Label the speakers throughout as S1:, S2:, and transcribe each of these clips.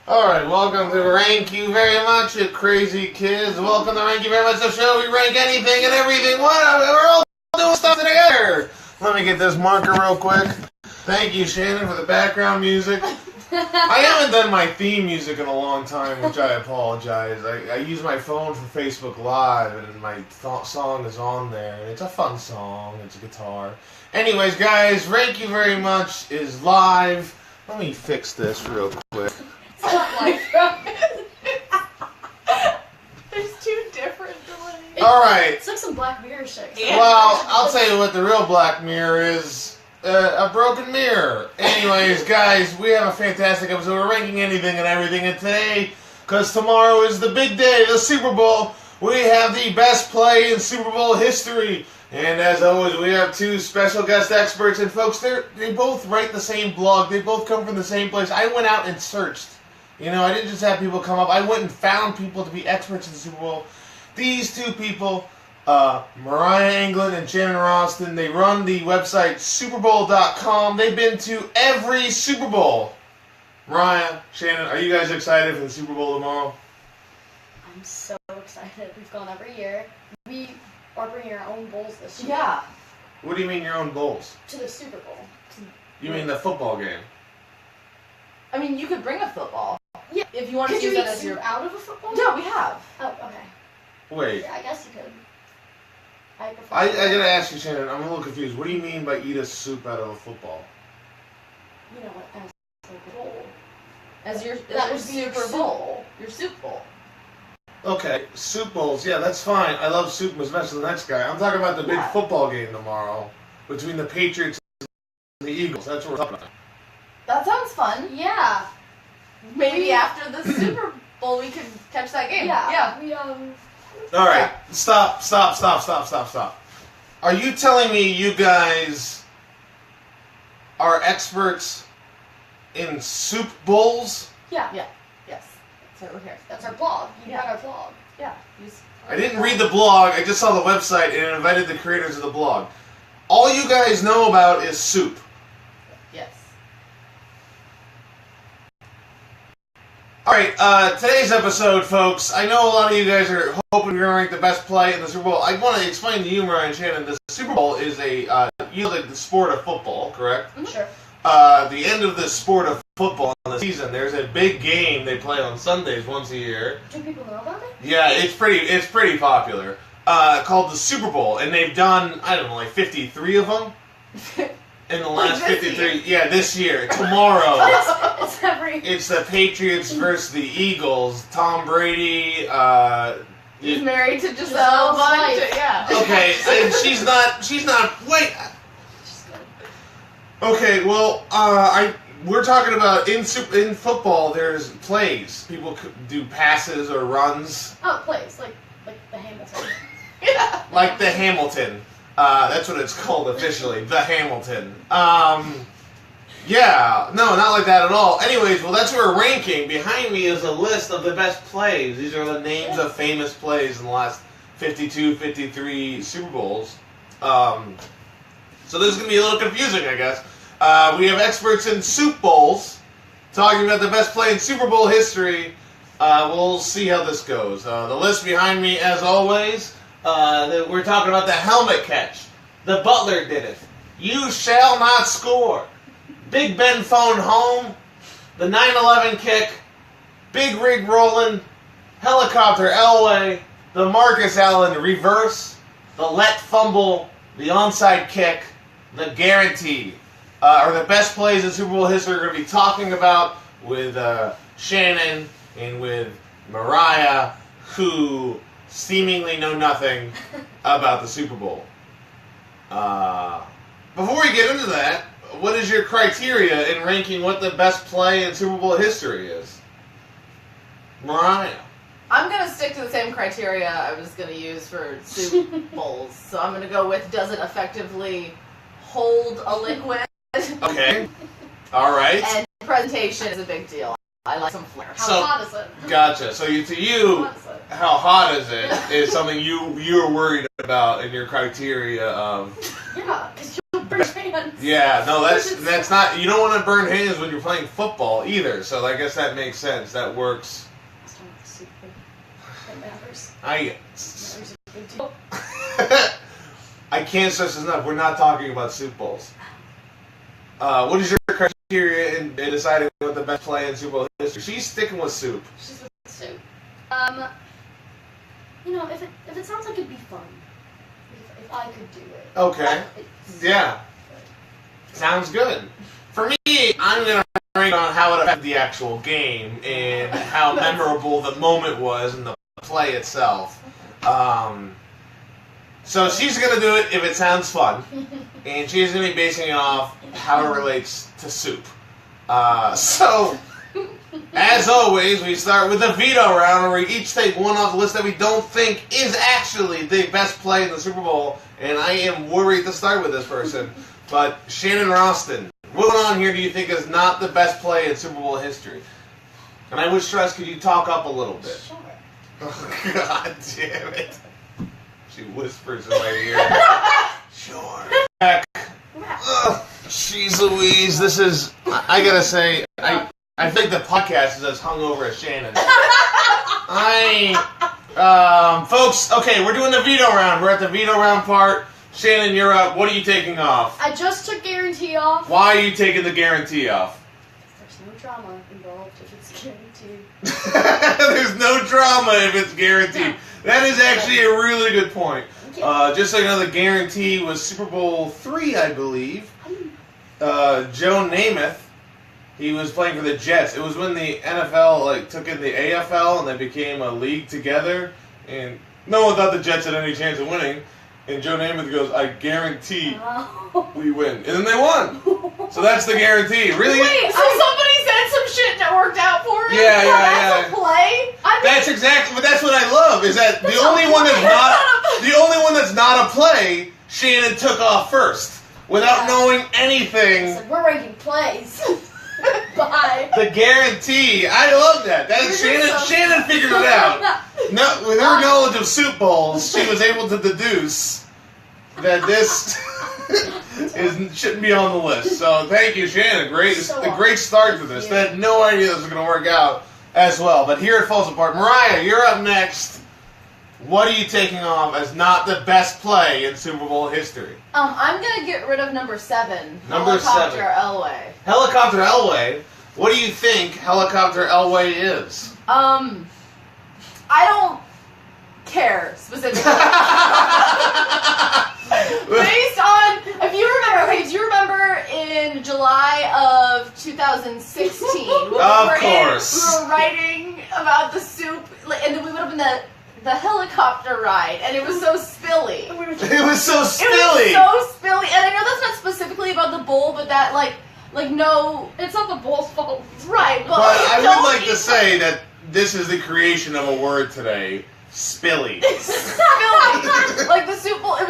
S1: Alright, welcome to Rank You Very Much, you crazy kids. Welcome to Rank You Very Much, the show we rank anything and everything. What? We're all doing stuff together. Let me get this marker real quick. Thank you, Shannon, for the background music. I haven't done my theme music in a long time, which I apologize. I use my phone for Facebook Live, and my song is on there. And it's a fun song. It's a guitar. Anyways, guys, Rank You Very Much is live. Let me fix this real quick.
S2: There's two different delays.
S1: Alright.
S3: It's like some Black Mirror shit.
S1: Well, I'll tell you what the real Black Mirror is. A broken mirror. Anyways, guys, we have a fantastic episode. We're ranking anything and everything. And today, because tomorrow is the big day, the Super Bowl, we have the best play in Super Bowl history. And as always, we have two special guest experts. And folks, they both write the same blog. They both come from the same place. I went out and searched. You know, I didn't just have people come up. I went and found people to be experts in the Super Bowl. These two people, Mariah England and Shannon Ralston, they run the website superbowl.com. They've been to every Super Bowl. Mariah, Shannon, are you guys excited for the Super Bowl tomorrow?
S3: I'm so excited. We've gone every year. We are bringing our own bowls this year.
S2: Yeah.
S1: What do you mean your own bowls?
S3: To the Super Bowl.
S1: You mean the football game?
S2: I mean, you could bring a football.
S3: Yeah.
S2: If you want to
S3: Could
S2: use
S3: you
S2: that
S3: eat
S2: as your...
S3: soup out of a football?
S2: Yeah, we have.
S3: Oh, okay.
S1: Wait.
S3: Yeah, I guess you could. I prefer
S1: I gotta ask you, Shannon, I'm a little confused. What do you mean by eat a soup out of a football?
S3: You know what, as like a bowl.
S2: As your
S3: That would be your
S2: Super
S3: soup
S2: Bowl.
S3: bowl.
S2: Your soup bowl.
S1: Okay, soup bowls, yeah, that's fine. I love soup, especially the next guy. I'm talking about the big football game tomorrow between the Patriots and the Eagles. That's what we're talking about.
S2: That sounds fun.
S3: Yeah.
S2: Maybe after the Super Bowl we can catch that game.
S3: Yeah. We,
S1: Alright, stop. Are you telling me you guys are experts in soup bowls?
S3: Yeah.
S2: Yeah. Yes. That's why we're here.
S3: That's our blog. You
S2: Yeah.
S3: got our blog.
S2: Yeah.
S1: I didn't read the blog, I just saw the website and it invited the creators of the blog. All you guys know about is soup.
S2: Yes.
S1: Alright, today's episode, folks, I know a lot of you guys are hoping you're going to rank the best play in the Super Bowl. I want to explain to you, Mariah and Shannon, the Super Bowl is usually the sport of football, correct?
S3: Mm-hmm. Sure.
S1: The end of the sport of football in the season, there's a big game they play on Sundays once a year.
S3: Do people know about it?
S1: Yeah, it's pretty popular. Called the Super Bowl, and they've done, I don't know, like 53 of them? In the last 53, yeah, this year. Tomorrow,
S3: It's every...
S1: it's the Patriots versus the Eagles. Tom Brady,
S2: He's married to Giselle Bunch. Yeah.
S1: okay, and she's not, wait. Okay, well, we're talking about in football, there's plays. People do passes or runs.
S3: Oh, plays. Like the Hamilton.
S2: Yeah.
S1: Like the Hamilton. That's what it's called officially, the Hamilton. Yeah, no, not like that at all. Anyways, well, that's what we're ranking. Behind me is a list of the best plays. These are the names of famous plays in the last 52, 53 Super Bowls. So this is going to be a little confusing, I guess. We have experts in soup bowls talking about the best play in Super Bowl history. We'll see how this goes. The list behind me, as always, we're talking about the helmet catch. The Butler Did It. You shall not score. Big Ben Phones Holmes. The 9/11 kick. Big Rig Rollin. Helicopter Elway. The Marcus Allen reverse. The Lett Fumble. The Onside Kick. The Guarantee. Are the best plays in Super Bowl history we're going to be talking about with Shannon and with Mariah, who seemingly know nothing about the Super Bowl. Before we get into that, what is your criteria in ranking what the best play in Super Bowl history is? Mariah.
S2: I'm going to stick to the same criteria I was going to use for soup bowls. So I'm going to go with, does it effectively hold a liquid?
S1: Okay. All right.
S2: And presentation is a big deal. I like some flair.
S3: How hot is it?
S1: Gotcha. So to you,
S3: How hot is it?
S1: how hot is it is something you're worried about in your criteria of.
S3: Yeah, because you'll burn hands.
S1: Yeah, no, that's not. You don't want to burn hands when you're playing football either. So I guess that makes sense. That works.
S3: That matters.
S1: I
S3: Matters a good deal.
S1: I can't stress this enough. We're not talking about Super Bowls. What is your criteria in deciding what the best play in Super Bowl history? She's sticking with soup.
S3: She's with soup. If it sounds like it'd be fun, if I could do it.
S1: Okay. Yeah. Sounds good. For me, I'm gonna rank on how it affected the actual game and how memorable the moment was and the play itself. So she's gonna do it if it sounds fun, and she's gonna be basing it off how it relates to soup. So, as always, we start with the veto round, where we each take one off the list that we don't think is actually the best play in the Super Bowl. And I am worried to start with this person, but Shannon Roston, what going on here do you think is not the best play in Super Bowl history? And I would stress, could you talk up a little bit?
S3: Sure.
S1: Oh, God damn it. She whispers in my ear. Sure. Back. Jeez Louise, this is, I gotta say, I think the podcast is as hungover as Shannon. Folks, okay, we're doing the veto round. We're at the veto round part. Shannon, you're up. What are you taking off?
S3: I just took guarantee off.
S1: Why are you taking the guarantee off?
S3: There's no drama involved if it's guaranteed.
S1: There's no drama if it's guaranteed. That is actually a really good point. Just so you know, the guarantee was Super Bowl III, I believe. Joe Namath, he was playing for the Jets. It was when the NFL took in the AFL and they became a league together, and no one thought the Jets had any chance of winning. And Joe Namath goes, "I guarantee we win," and then they won. So that's the guarantee. Really?
S2: Wait, so somebody said some shit that worked out for him?
S1: Yeah.
S2: That's a play?
S1: That's exactly. But that's what I love is that the only one that's not a play, Shannon took off first without knowing anything.
S3: So we're ranking plays. Bye.
S1: The guarantee. I love that. Shannon figured it out. No, with her knowledge of soup bowls, she was able to deduce that this shouldn't be on the list. So thank you, Shannon. Great start to this. I had no idea this was going to work out as well. But here it falls apart. Mariah, you're up next. What are you taking off as not the best play in Super Bowl history?
S2: I'm gonna get rid of number 7.
S1: Number 7.
S2: Helicopter Elway.
S1: Helicopter Elway. What do you think Helicopter Elway is?
S2: I don't care specifically. Based on, if you remember, do you remember in July of 2016? When we were writing about the soup, and then we went up in the helicopter ride, and it was so spilly.
S1: It was so spilly.
S2: And I know that's not specifically about the bowl, but that no,
S3: it's not the bowl's fault.
S2: Right, but
S1: I would like to say that this is the creation of a word today. Spilly.
S2: Spilly. Like the soup bowl, it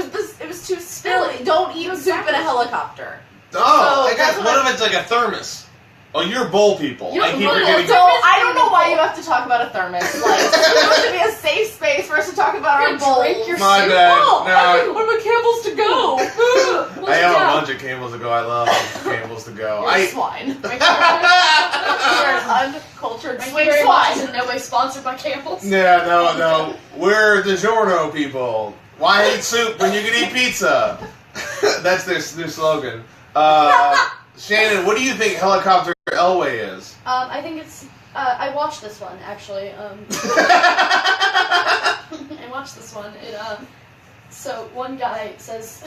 S2: was too spilly. Don't eat soup in a helicopter.
S1: Oh, what if it's like a thermos? Oh, you're bowl people. I keep forgetting.
S2: So I don't know why you have to talk about a thermos. Like, it's supposed to be a safe space for us to talk about our bowl.
S1: My bad.
S2: What about Campbell's to go?
S1: I have a bunch of Campbell's to go. I love Campbell's to go.
S2: You're a swine. You're an uncultured swine.
S3: In no way sponsored by Campbell's.
S1: Yeah, no. We're DiGiorno people. Why eat soup when you can eat pizza? That's their slogan. Shannon, what do you think Helicopter Elway is?
S3: I think it's. I watched this one actually. I watched this one. So one guy says.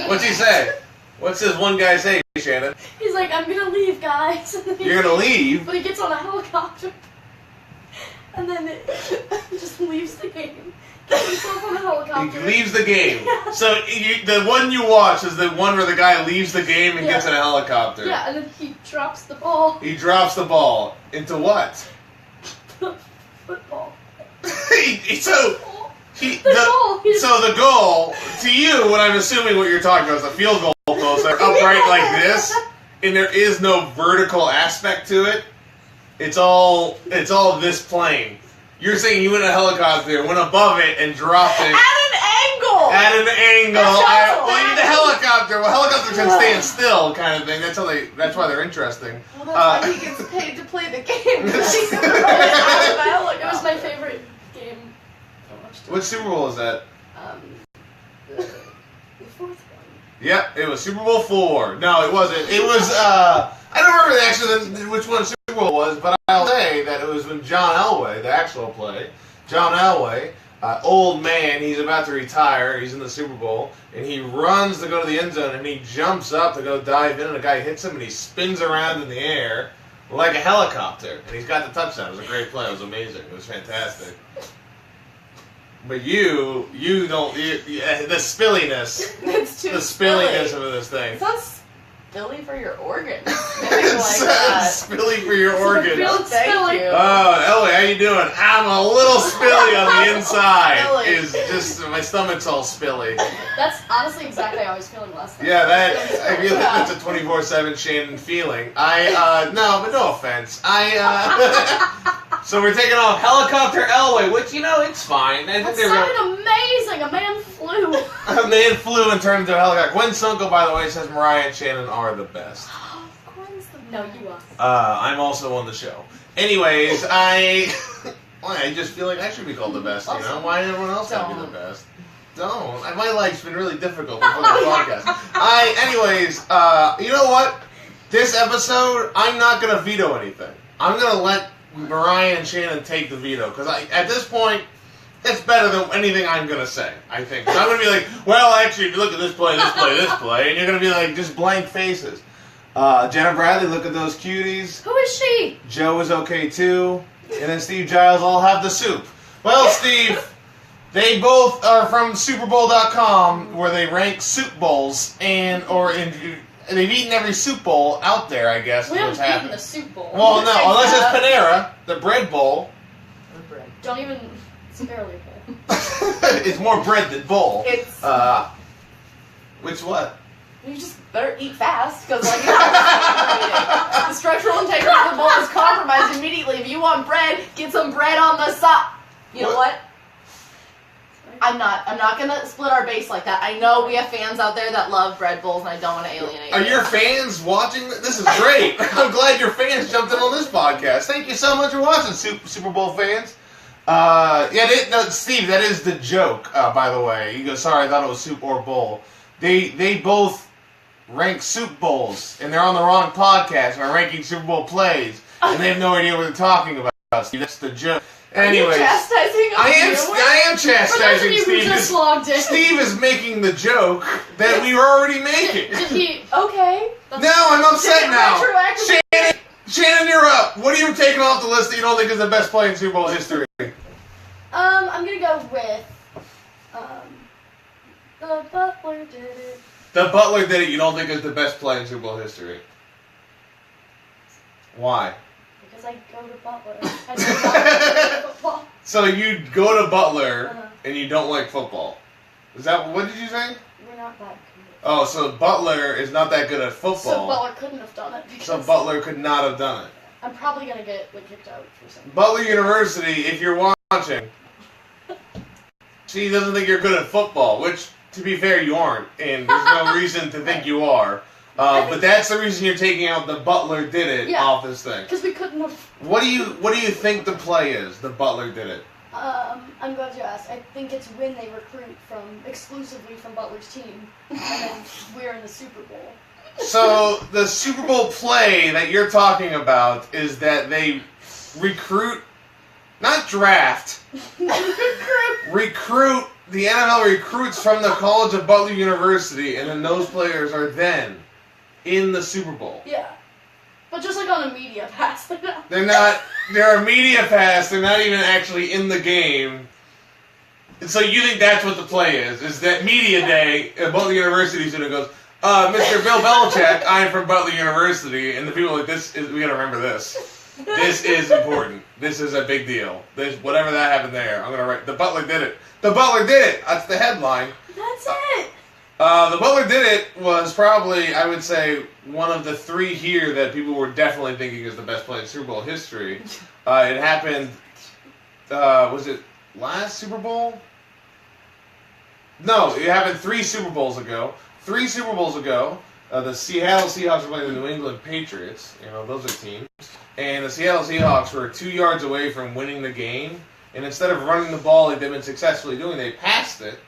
S1: What's he say? What's this one guy say, Shannon?
S3: He's like, "I'm gonna leave, guys."
S1: You're gonna leave?
S3: But he gets on a helicopter, and then it just leaves the game. Gets himself on a helicopter.
S1: He leaves the game. So the one you watch is the one where the guy leaves the game and gets in a helicopter.
S3: Yeah, and then he drops the ball.
S1: He drops the ball into what?
S3: Football.
S1: So the goal to you, what I'm assuming what you're talking about is the field goal posts are upright like this, and there is no vertical aspect to it. It's all this plane. You're saying you went in a helicopter, went above it, and dropped it.
S2: At an angle!
S1: At an angle. Well, you need a helicopter. Well, helicopters can stand still, kind of thing. That's why they're interesting.
S2: Well, that's why he gets paid to play the game.
S3: It was my favorite game I watched.
S1: What Super Bowl is that?
S3: The fourth one.
S1: Yep, it was Super Bowl 4. No, it wasn't. It was, I don't remember actually which one Super Bowl was, but I'll say that it was when John Elway, the actual play, John Elway, old man, he's about to retire, he's in the Super Bowl, and he runs to go to the end zone, and he jumps up to go dive in, and a guy hits him, and he spins around in the air like a helicopter, and he's got the touchdown. It was a great play. It was amazing. It was fantastic. But you don't, the spilliness.
S2: It's too
S1: the spilliness of this thing.
S2: It's not spilly for your organs.
S1: It's spilly for your organs.
S2: Thank you.
S1: Oh, Ellie, how you doing? I'm a little spilly on the inside.
S2: Spilly.
S1: Is just my stomach's all spilly.
S3: That's honestly exactly how I was feeling last night.
S1: Yeah, I feel like that's a 24/7 Shannon feeling. No, but no offense. So we're taking off Helicopter Elway, which, it's fine.
S3: That sounded amazing. A man flew.
S1: A man flew and turned into a helicopter. Gwen Sunko, by the way, says Mariah and Shannon are the best.
S3: No, you are.
S1: I'm also on the show. Anyways, I just feel like I should be called the best, Why everyone else have to be the best? Don't. My life's been really difficult before the podcast. Anyways, you know what? This episode, I'm not going to veto anything. I'm going to let Mariah and Shannon take the veto, because at this point, it's better than anything I'm going to say, I think. So I'm going to be like, well, actually, if you look at this play, and you're going to be like, just blank faces. Jenna Bradley, look at those cuties.
S3: Who is she?
S1: Joe is okay, too. And then Steve Giles all have the soup. Well, Steve, they both are from SuperBowl.com, where they rank soup bowls, they've eaten every soup bowl out there, I guess.
S3: We haven't
S1: happened.
S3: eaten the soup bowl.
S1: Well, no, unless it's Panera, the bread bowl.
S3: Don't even. It's barely a bowl.
S1: It's more bread than bowl.
S2: It's.
S1: Which what?
S2: You just better eat fast, because the structural integrity of the bowl is compromised immediately. If you want bread, get some bread on the side. You know what? I'm not gonna split our base like that. I know we have fans out there that love bread bowls, and I don't want to alienate
S1: Are
S2: you.
S1: your fans watching? This is great. I'm glad your fans jumped in on this podcast. Thank you so much for watching, Super Bowl fans. Steve, that is the joke, by the way. You go, sorry, I thought it was soup or bowl. They both rank soup bowls, and they're on the wrong podcast, and are ranking Super Bowl plays, and they have no idea what they're talking about, Steve. That's the joke. Anyways, I am chastising
S3: Steve. Just logged in.
S1: Steve is making the joke that we were already making.
S3: Did he?
S2: Okay.
S1: No, I'm upset now. Shannon, you're up. What are you taking off the list that you don't think is the best play in Super Bowl history?
S3: I'm gonna go with the Butler Did It.
S1: The Butler Did It. You don't think is the best play in Super Bowl history? Why?
S3: Because I go to Butler. I don't like football.
S1: So you go to Butler and you don't like football. Is that what did you say?
S3: We're not that good.
S1: Oh, so Butler is not that good at football.
S3: So Butler couldn't have done it.
S1: So Butler could not have done it.
S3: I'm probably gonna get kicked out for something.
S1: Butler University, if you're watching, she doesn't think you're good at football, which, to be fair, you aren't, and there's no reason to think you are. But that's the reason you're taking out the Butler Did It off this thing.
S3: Because we couldn't have.
S1: What do you think the play is? The Butler Did It.
S3: I'm glad you asked. I think it's when they recruit exclusively from Butler's team, and then we're in the Super Bowl.
S1: So the Super Bowl play that you're talking about is that they recruit, not draft, recruit. The NFL recruits from the College of Butler University, and then those players are then in the Super Bowl.
S3: Yeah. But just like on a media pass.
S1: They're not. They're a media pass. They're not even actually in the game. And so you think that's what the play is? Is that media day at Butler University student goes, Mr. Bill Belichick, I'm from Butler University, and the people are like, we gotta remember this. This is important. This is a big deal. Whatever that happened there, I'm gonna write. The Butler Did It. The Butler Did It. That's the headline.
S3: That's it.
S1: The Butler Did It was probably, I would say, one of the three here that people were definitely thinking is the best play in Super Bowl history. It happened, was it last Super Bowl? No, it happened 3 Super Bowls ago. 3 Super Bowls ago, the Seattle Seahawks were playing the New England Patriots. You know, those are teams. And the Seattle Seahawks were 2 yards away from winning the game. And instead of running the ball like they've been successfully doing, they passed it.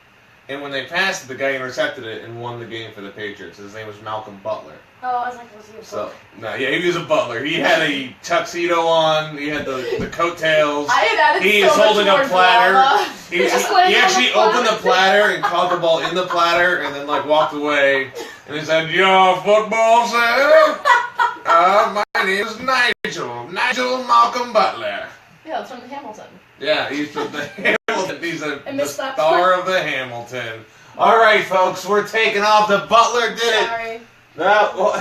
S1: And when they passed it, the guy intercepted it and won the game for the Patriots. His name was Malcolm Butler.
S3: Oh, I was like, was he a
S1: So, no, yeah, he was a butler. He had a tuxedo on. He had the coattails.
S2: I had added
S1: He
S2: so
S1: is
S2: much
S1: holding
S2: more
S1: a platter.
S2: drama.
S1: He
S3: Just laying on
S1: actually
S3: the platter.
S1: opened the platter and caught the ball in the platter and then, like, walked away. And he said, "Yo, football, sir? My name is Nigel. Nigel Malcolm Butler."
S2: Yeah, it's from the Hamilton.
S1: Yeah, he's from the Hamilton. He's the
S3: missed that
S1: star of the Hamilton. All right, folks, we're taking off. The Butler did it.
S2: Sorry.
S1: No, well,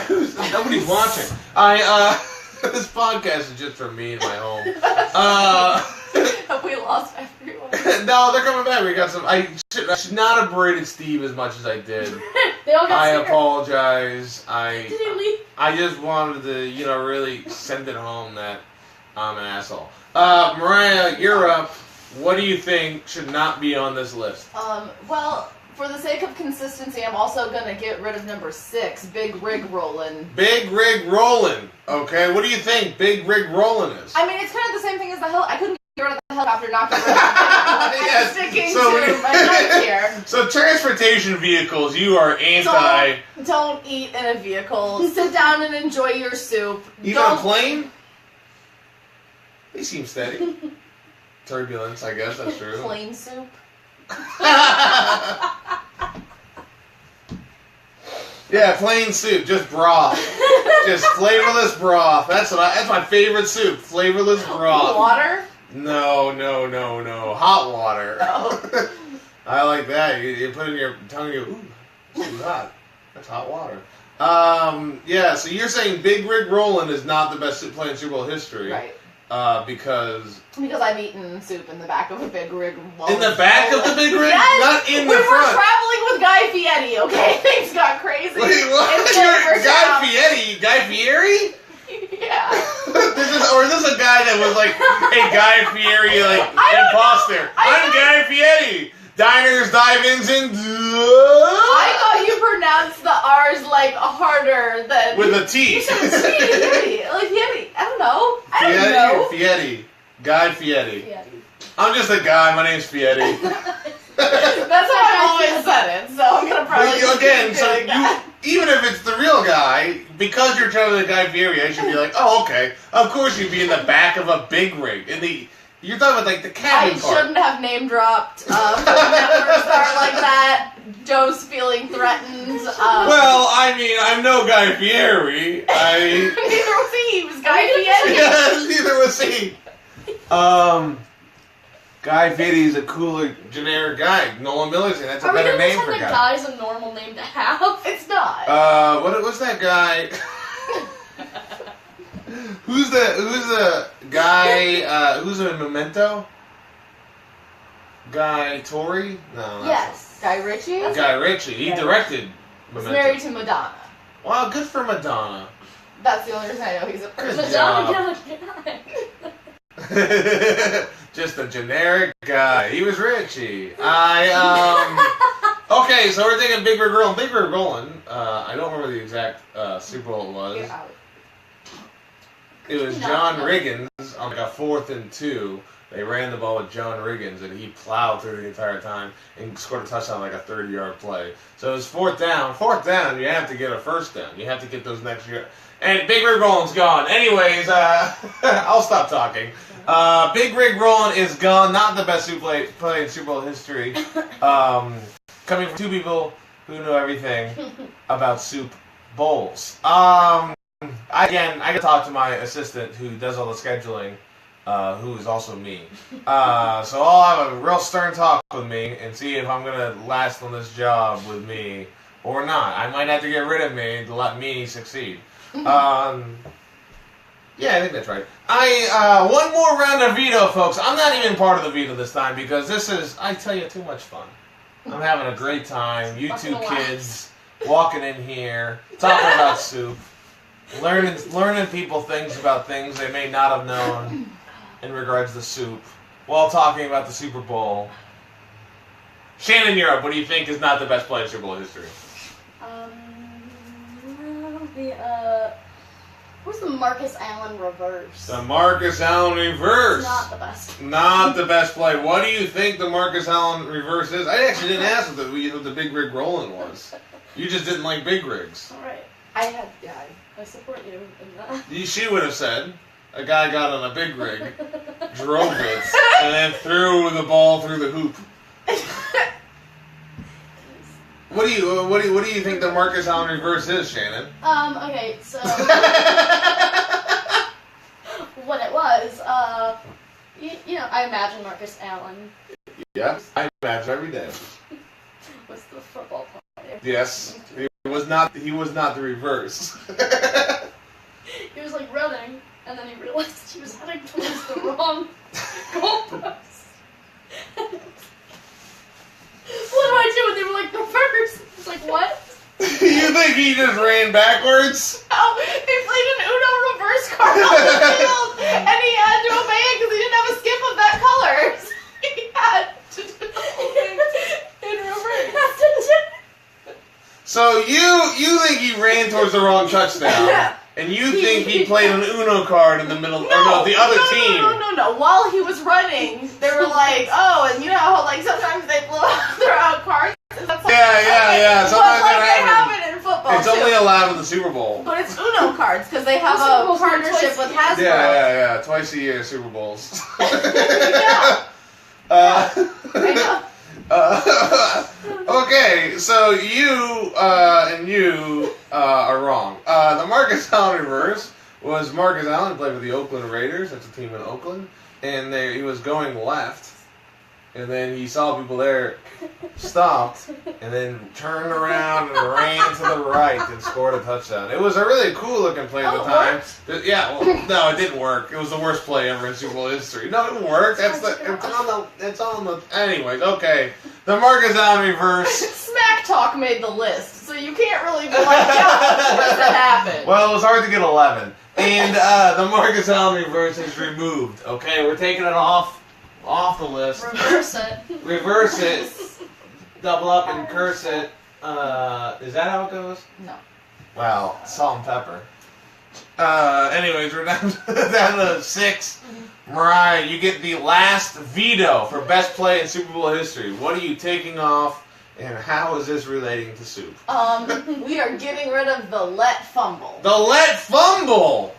S1: nobody's watching. This podcast is just for me in my home.
S2: Have we lost everyone?
S1: No, they're coming back. We got some. I should not have berated Steve as much as I did.
S3: They all got
S1: I
S3: sicker.
S1: apologize.
S3: Did he leave?
S1: I just wanted to, really send it home that I'm an asshole. Mariah, you're up. What do you think should not be on this list?
S2: Well, for the sake of consistency, I'm also going to get rid of number 6, Big Rig Rollin.
S1: Big Rig Rollin. Okay, what do you think Big Rig Rollin is?
S2: I mean, it's kind of the same thing as the I couldn't get rid of the helicopter, not get rid of
S1: Yes,
S2: sticking
S1: so
S2: to my notes here.
S1: So transportation vehicles, you are anti.
S2: Don't eat in a vehicle. Sit down and enjoy your soup.
S1: Even a plane? They seem steady. Turbulence, I guess, that's true.
S2: Plain soup.
S1: Yeah, plain soup, just broth. Just flavorless broth. That's my favorite soup. Flavorless broth.
S2: Water?
S1: No. Hot water.
S2: Oh.
S1: I like that. You put it in your tongue and you go, ooh, this is hot. That's hot water. Yeah, so you're saying Big Rig Rollin is not the best play in Super Bowl history.
S2: Right.
S1: Because
S2: I've eaten soup in the back of a Big Rig Rollin.
S1: in the back of the Big Rig?
S2: Yes!
S1: Not in
S2: we
S1: the front.
S2: were traveling with Guy Fieri, okay? Things got crazy.
S1: Wait, what?
S2: In
S1: You're Guy
S2: Silvertown.
S1: Fieri? Guy Fieri?
S2: Yeah.
S1: Or is this a guy that was like, hey, Guy Fieri, like,
S2: I don't
S1: imposter.
S2: know. I
S1: I'm Guy Fieri. Diners, dive-ins, and...
S2: I thought you pronounced the R's like harder than...
S1: With a T.
S2: You said it's Fieri. Like Fieri. I don't know. I don't know.
S1: Fieri. Guy Fieri.
S3: Yeah.
S1: I'm just a guy. My name's Fieri.
S2: That's how I've always said it, so I'm gonna probably...
S1: Again, so even if it's the real guy, because you're traveling with Guy Fieri, I should be like, oh, okay. Of course you'd be in the back of a big rig. You're talking about, like, the cabin
S2: I
S1: part.
S2: shouldn't have name dropped. Networks are like that. Joe's feeling threatened.
S1: Well, I mean, I'm no Guy Fieri.
S2: Neither was he. He was Guy Fieri.
S1: Yes, neither was he. Guy Fieri's a cooler, generic guy. Nolan Miller's that's a better name for
S3: Are we
S1: guy.
S3: guy's a normal name to have?
S2: It's not.
S1: What's that guy? Who's the guy? Who's a Memento? Guy Tori? No.
S3: Yes.
S2: Guy Ritchie?
S1: Guy Ritchie. He directed
S2: He's
S1: Memento.
S2: married to Madonna.
S1: Wow, good for Madonna.
S2: That's the only reason I know he's a person.
S1: Good
S3: Madonna,
S1: job. Just a generic guy. He was Richie. Okay, so we're thinking Big Rig Rollin. Big Rig Rollin. I don't remember the exact Super Bowl it was.
S2: Get out.
S1: It was John Riggins on like a 4th and 2. They ran the ball with John Riggins, and he plowed through the entire time and scored a touchdown like a 30-yard play. So it was 4th down. 4th down, you have to get a first down. You have to get those next year. And Big Rig Rollin's gone. Anyways, I'll stop talking. Big Rig Rollin is gone. Not the best play in Super Bowl history. Coming from 2 people who know everything about soup bowls. I gotta talk to my assistant who does all the scheduling, who is also me. So I'll have a real stern talk with me and see if I'm gonna last on this job with me or not. I might have to get rid of me to let me succeed. Yeah, I think that's right. One more round of veto, folks. I'm not even part of the veto this time because this is, I tell you, too much fun. I'm having a great time. You two kids walking in here, talking about soup. Learning people things about things they may not have known in regards to soup while talking about the Super Bowl. Shannon, you're up. What do you think is not the best play in Super Bowl history?
S3: What's the Marcus Allen reverse?
S1: The Marcus Allen reverse.
S3: It's not the best.
S1: Not the best play. What do you think the Marcus Allen reverse is? I actually didn't ask what the big rig rolling was. You just didn't like big rigs.
S3: All right.
S2: I
S3: support you in that.
S1: She would have said a guy got on a big rig, drove it, and then threw the ball through the hoop. What do you think the Marcus Allen reverse is, Shannon?
S3: Okay, so what it was, you know, I imagine Marcus Allen.
S1: Yeah, I imagine every day.
S3: Was the football player.
S1: Yes, he was not the reverse.
S3: He was like running, and then he realized he was heading towards the wrong goalpost. What do I do? And they were like, reverse. It's like, what?
S1: You think he just ran backwards?
S2: Oh, they played an Uno reverse card on the field, and he had to obey it because he didn't have a skip of that color. So he had to do it in reverse.
S1: So you think he ran towards the wrong touchdown, and you think he played an Uno card in the middle, or no, the other team.
S2: No. While he was running, they were like, oh, and you know how like sometimes they throw out cards.
S1: Yeah. Sometimes
S2: but like they have it in football.
S1: It's only allowed in the Super Bowl.
S2: But it's Uno cards because they have a partnership with Hasbro.
S1: Yeah. Twice a year, Super Bowls.
S2: Yeah. I know.
S1: Okay, so you are wrong. The Marcus Allen reverse was Marcus Allen, who played with the Oakland Raiders. That's a team in Oakland. And he was going left. And then he saw people there, stopped, and then turned around and ran to the right and scored a touchdown. It was a really cool looking play at the time. Yeah, well, no, it didn't work. It was the worst play ever in Super Bowl history. No, it worked. It's on the. Anyways, okay. The Marcus Allen reverse.
S2: Smack Talk made the list, so you can't really be like, yeah, what happened?
S1: Well, it was hard to get 11. And the Marcus Allen reverse is removed. Okay, we're taking it off the list. Reverse it. Double up and curse it. Is that how it goes?
S2: No.
S1: Wow, salt and pepper. Anyways, we're down to 6. Mariah, you get the last veto for best play in Super Bowl history. What are you taking off, and how is this relating to soup?
S2: We are getting rid of the Lett Fumble.
S1: The Lett Fumble!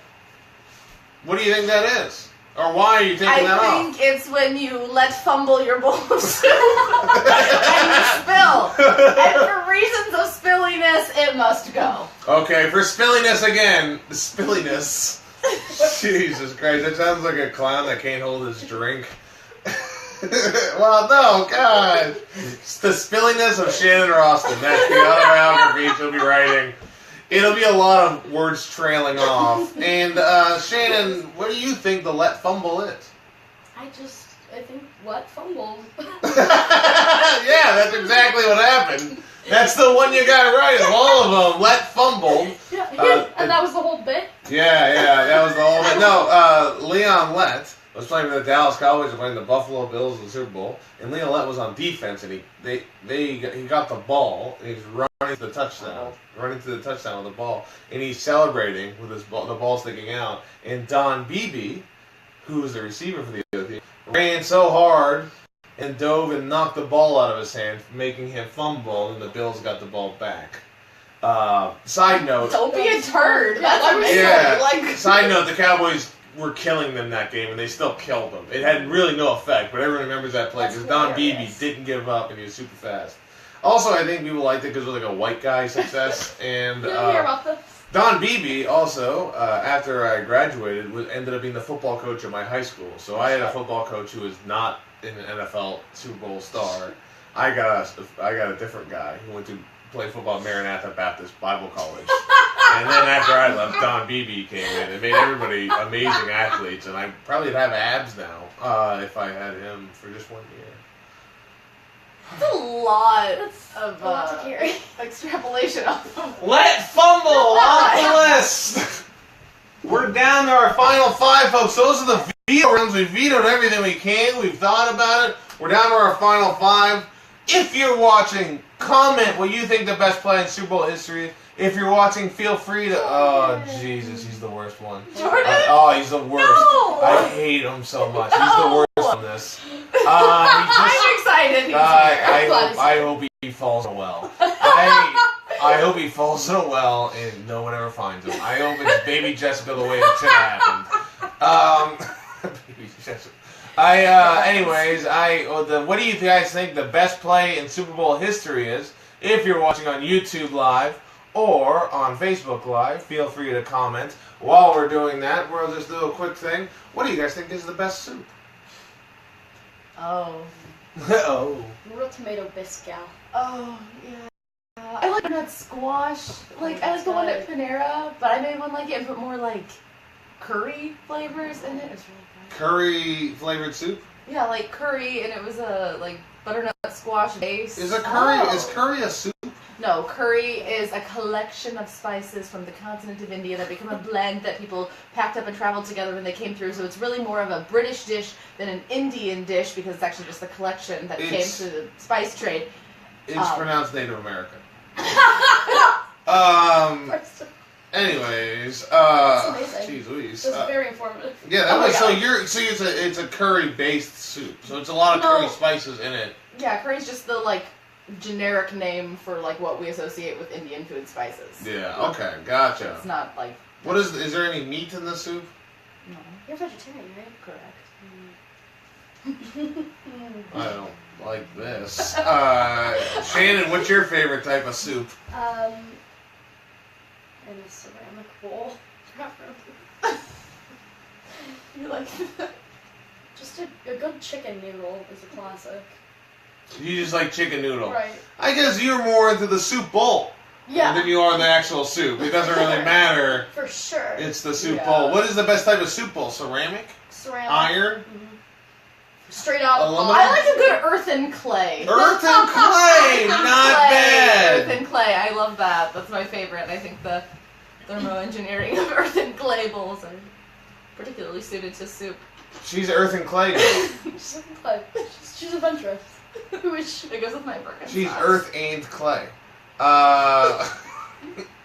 S1: What do you think that is? Or why are you taking that off?
S2: I think it's when you let fumble your bowl of soup and you spill. And for reasons of spilliness, it must go.
S1: Okay, for spilliness again. The spilliness. Jesus Christ, that sounds like a clown that can't hold his drink. Well, no, God. It's the spilliness of Shannon Roston. That's the autobiography she'll be writing. It'll be a lot of words trailing off. And, Shannon, what do you think the Lett Fumble is?
S3: I think Lett fumbled.
S1: Yeah, that's exactly what happened. That's the one you got right. All of them. Lett fumbled.
S3: Yeah, and that was the whole bit?
S1: Yeah, that was the whole bit. No, Leon Lett was playing for the Dallas Cowboys and playing the Buffalo Bills in the Super Bowl. And Leon Lett was on defense, and he got the ball, and he's running to the touchdown. Running to the touchdown with the ball. And he's celebrating with the ball sticking out. And Don Beebe, who was the receiver for the other team, ran so hard and dove and knocked the ball out of his hand, making him fumble, and the Bills got the ball back. Side note.
S2: Don't be a turd. That's amazing.
S1: Yeah. Side note, the Cowboys were killing them that game, and they still killed them. It had really no effect, but everyone remembers that play because Don Beebe didn't give up, and he was super fast. Also, I think people liked it because it was like a white guy success. And Don Beebe also, after I graduated, ended up being the football coach at my high school. So I had a football coach who was not an NFL Super Bowl star. I got a different guy who went to play football at Maranatha Baptist Bible College. And then after I left, Don Beebe came in and made everybody amazing athletes. And I probably have abs now if I had him for just 1 year.
S2: That's a lot of
S3: to carry.
S2: Extrapolation of
S1: Lett Fumble off the list. We're down to our final 5, folks. Those are the veto rounds. We vetoed everything we can. We've thought about it. We're down to our final 5. If you're watching, comment what you think the best play in Super Bowl history is. If you're watching, feel free to... Oh, Jesus, he's the worst one.
S2: Jordan?
S1: He's the worst.
S2: No!
S1: I hate him so much. He's the worst on this.
S2: I'm excited.
S1: I hope he falls in a well. I hope he falls in a well and no one ever finds him. I hope it's Baby Jessica the way it should have happened. Baby Jessica. What do you guys think the best play in Super Bowl history is? If you're watching on YouTube Live or on Facebook Live, feel free to comment. While we're doing that, we'll just do a quick thing. What do you guys think is the best soup?
S2: Oh.
S1: Oh.
S3: Real tomato biscuit.
S2: Oh, yeah. I like butternut squash. Like, I like the one at Panera, but I made one like it and put more like curry flavors in it. It's really good.
S1: Curry flavored soup?
S2: Yeah, like curry, and it was a like butternut squash base.
S1: Is curry a soup?
S2: No, curry is a collection of spices from the continent of India that become a blend that people packed up and traveled together when they came through. So it's really more of a British dish than an Indian dish because it's actually just a collection that came through the spice trade.
S1: It's pronounced Native American. Anyways, jeez Louise.
S3: That's very informative.
S1: Yeah, that was it's a curry based soup, so it's a lot of curry spices in it.
S2: Yeah, curry's just the like generic name for like what we associate with Indian food spices.
S1: Yeah. Okay. Gotcha.
S2: It's not like.
S1: What is there any meat in the soup?
S2: No.
S3: You're vegetarian, right?
S2: Correct.
S1: I don't like this. Shannon, what's your favorite type of soup?
S3: In a ceramic bowl.
S2: You like
S3: Just a good chicken noodle is a classic.
S1: You just like chicken noodle.
S3: Right.
S1: I guess you're more into the soup bowl than you are the actual soup. It doesn't really matter.
S3: For sure.
S1: It's the soup bowl. What is the best type of soup bowl? Ceramic? Iron?
S3: Mm-hmm. Straight out.
S1: Aluminum?
S2: I like a good earthen clay.
S1: Earthen clay! Not bad!
S2: Earthen clay, I love that. That's my favorite. I think the thermoengineering of earthen clay bowls are particularly suited to soup.
S1: She's earthen clay girl.
S3: She's earthen clay. She's adventurous.
S2: It goes with my burger.
S1: She's earth and clay.